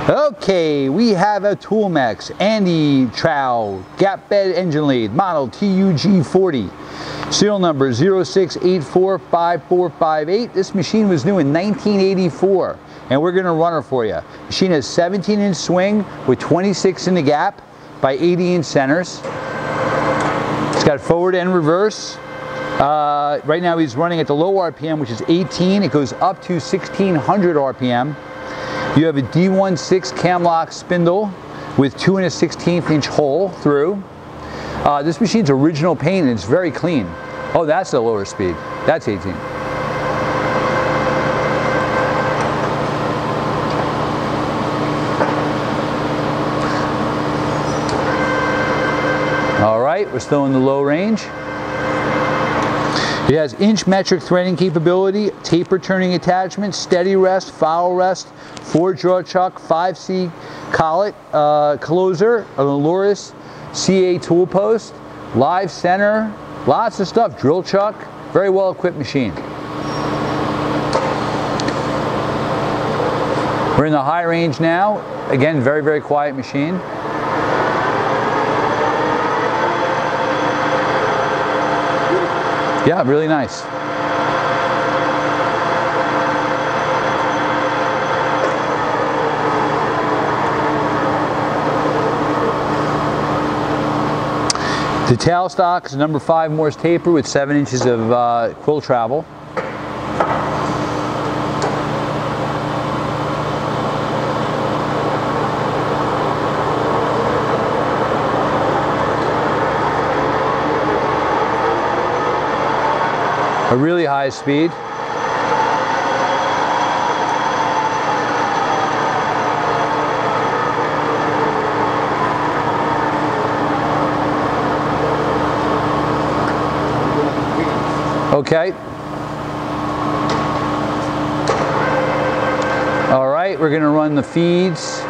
Okay, we have a Toolmex-Andrychow Gap Bed Engine Lathe, model TUG40, serial number 06845458. This machine was new in 1984, and we're going to run her for you. Machine has 17-inch swing with 26 in the gap by 80-inch centers. It's got forward and reverse. Right now he's running at the low RPM, which is 18. It goes up to 1600 RPM. You have a D16 CAMLOCK spindle with 2 1/16" hole through. This machine's original paint and it's very clean. Oh, that's the lower speed. That's 18. All right, we're still in the low range. It has inch metric threading capability, taper turning attachment, steady rest, foul rest, 4-jaw chuck, 5C collet closer, an Aloris CA tool post, live center, lots of stuff, drill chuck, very well equipped machine. We're in the high range now. Again, very, very quiet machine. Yeah, really nice. The tailstock is a number 5 Morse taper with 7 inches of quill travel. A really high speed. Okay. All right, we're going to run the feeds.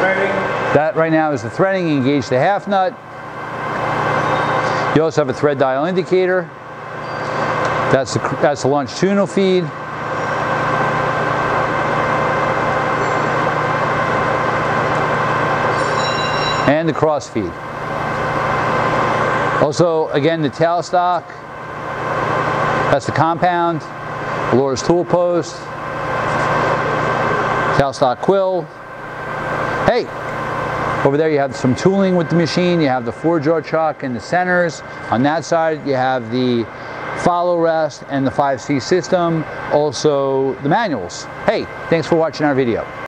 Threading. That right now is the threading. Engage the half nut. You also have a thread dial indicator. That's the longitudinal feed. And the cross feed. Also, again, the tailstock. That's the compound. Aloris tool post. Tailstock quill. Hey! Over there you have some tooling with the machine. You have the 4-jaw chuck and the centers. On that side you have the follow rest and the 5C system, also the manuals. Hey, thanks for watching our video.